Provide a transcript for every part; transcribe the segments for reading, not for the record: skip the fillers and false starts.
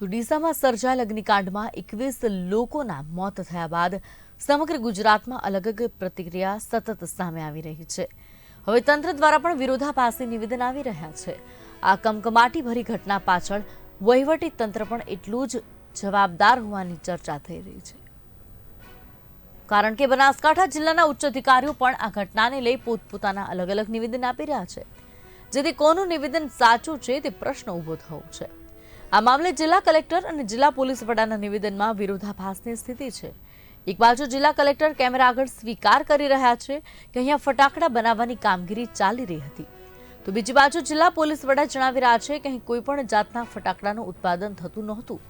તો ડીસામાં સર્જાયેલ અગ્નિકાંડમાં 21 લોકોના મોત થયા બાદ સમગ્ર ગુજરાતમાં અલગ અલગ પ્રતિક્રિયા સતત સામે આવી રહી છે। હવે તંત્ર દ્વારા પણ વિરોધાભાસી નિવેદન આવી રહ્યા છે। આ કમકમાટીભરી ઘટના પાછળ વહીવટી તંત્ર પણ એટલું જ જવાબદાર હોવાની ચર્ચા થઈ રહી છે, કારણ કે બનાસકાંઠા જિલ્લાના ઉચ્ચ અધિકારીઓ પણ આ ઘટનાને લઈ પોતપોતાના અલગ અલગ નિવેદન આપી રહ્યા છે, જેથી કોનું નિવેદન સાચું છે તે પ્રશ્ન ઊભો થયો છે। આ મામલે જિલ્લા કલેક્ટર અને જિલ્લા પોલીસ વડાના નિવેદનમાં વિરોધાભાસની સ્થિતિ છે। એક બાજુ જિલ્લા કલેક્ટર કેમેરા આગળ સ્વીકાર કરી રહ્યા છે કે અહીંયા ફટાકડા બનાવવાની કામગીરી ચાલી રહી હતી, તો બીજી બાજુ જિલ્લા પોલીસ વડા જણાવી રહ્યા છે કે અહીં કોઈ પણ જાતના ફટાકડાનું ઉત્પાદન થતું નહોતું।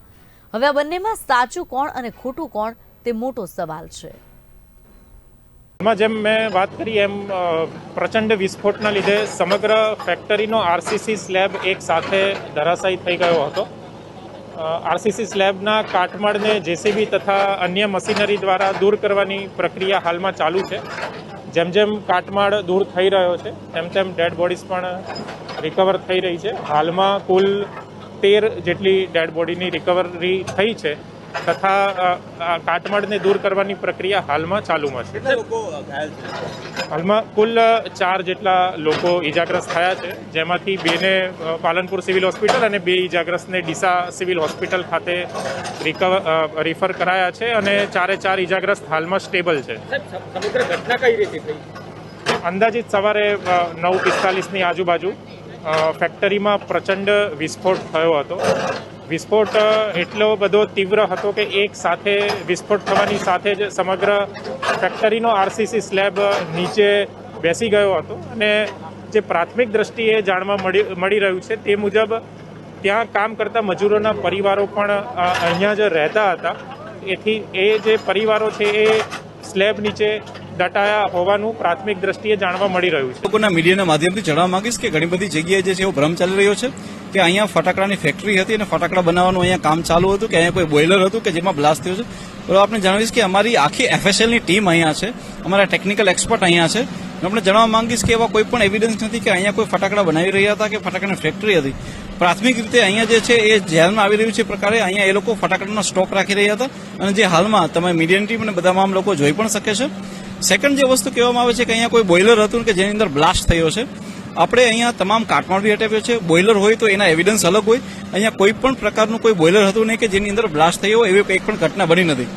હવે આ બંનેમાં સાચું કોણ અને ખોટું કોણ તે મોટો સવાલ છે। જેમ મેં વાત કરી એમ પ્રચંડ વિસ્ફોટના લીધે સમગ્ર ફેક્ટરીનો આરસીસી સ્લેબ એક સાથે ધરાશાયી થઈ ગયો હતો। આરસીસી સ્લેબના કાટમાળને જેસીબી તથા અન્ય મશીનરી દ્વારા દૂર કરવાની પ્રક્રિયા હાલમાં ચાલુ છે। જેમ જેમ કાટમાળ દૂર થઈ રહ્યો છે તેમ તેમ ડેડ બોડીઝ પણ રિકવર થઈ રહી છે। હાલમાં કુલ 13 જેટલી ડેડ બોડીની રિકવરી થઈ છે તથા કાટમાળને દૂર કરવાની પ્રક્રિયા હાલમાં ચાલુમાં છે। હાલમાં કુલ 4 જેટલા લોકો ઇજાગ્રસ્ત થયા છે, જેમાંથી 2ને પાલનપુર સિવિલ હોસ્પિટલ અને 2 ઇજાગ્રસ્તને ડીસા સિવિલ હોસ્પિટલ ખાતે રિફર કરાયા છે અને 4 ઇજાગ્રસ્ત હાલમાં સ્ટેબલ છે। સમગ્ર ઘટના કઈ રીતે થઈ? અંદાજિત સવારે 9:45ની આજુબાજુ ફેક્ટરીમાં પ્રચંડ વિસ્ફોટ થયો હતો। વિસ્ફોટ એટલો બધો તીવ્ર હતો કે એક સાથે વિસ્ફોટ થવાની સાથે જ સમગ્ર ફેક્ટરીનો આરસીસી સ્લેબ નીચે બેસી ગયો હતો અને જે પ્રાથમિક દ્રષ્ટિએ જાણવા મળી રહ્યું છે તે મુજબ ત્યાં કામ કરતા મજૂરોના પરિવારો પણ અહીંયા જ રહેતા હતા, એથી એ જે પરિવારો છે એ સ્લેબ નીચે દટાયા હોવાનું પ્રાથમિક દ્રષ્ટિએ જાણવા મળી રહ્યું છે। લોકોના મીડિયાના માધ્યમથી જણાવવા માંગીશ કે ઘણી બધી જગ્યાએ જે છે એવો ભ્રમ ચાલી રહ્યો છે કે અહીંયા ફટાકડાની ફેક્ટરી હતી અને ફટાકડા બનાવવાનું અહીંયા કામ ચાલુ હતું, કે અહીંયા કોઈ બોઇલર હતું કે જેમાં બ્લાસ્ટ થયો છે। તો આપણે જણાવીશ કે અમારી આખી એફએસએલની ટીમ અહીંયા છે, અમારા ટેકનિકલ એક્સપર્ટ અહીંયા છે। આપણે જણાવવા માંગીશ કે એવા કોઈ પણ એવિડન્સ નથી કે અહીંયા કોઈ ફટાકડા બનાવી રહ્યા હતા કે ફટાકડાની ફેક્ટરી હતી। પ્રાથમિક રીતે અહીંયા જે છે એ ધ્યાનમાં આવી રહ્યું છે પ્રકારે અહીંયા એ લોકો ફટાકડાનો સ્ટોક રાખી રહ્યા હતા અને જે હાલમાં તમે મીડિયાની ટીમ અને બધા લોકો જોઈ પણ શકે છે। સેકન્ડ જે વસ્તુ કહેવામાં આવે છે કે અહીંયા કોઈ બોઇલર હતું કે જેની અંદર બ્લાસ્ટ થયો છે, આપણે અહીંયા તમામ કાટમાળ બી હટાવ્યો છે। બોઇલર હોય તો એના એવિડન્સ અલગ હોય, અહીંયા કોઈ પણ પ્રકારનું કોઈ બોઇલર હતું નહીં કે જેની અંદર બ્લાસ્ટ થયો હોય એવી કંઈ પણ ઘટના બની નથી।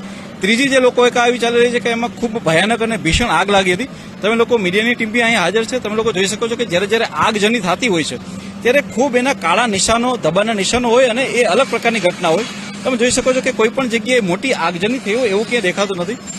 ત્રીજી જે લોકો આવી ચાલી રહી છે કે એમાં ખૂબ ભયાનક અને ભીષણ આગ લાગી હતી। તમે લોકો મીડિયાની ટીમ બી અહીંયા હાજર છે, તમે લોકો જોઈ શકો છો કે જ્યારે આગજની થતી હોય છે ત્યારે ખૂબ એના કાળા નિશાનો, ધબાના નિશાનો હોય અને એ અલગ પ્રકારની ઘટના હોય। તમે જોઈ શકો છો કે કોઈ પણ જગ્યાએ મોટી આગજની થઈ હોય એવું ક્યાંય દેખાતું નથી।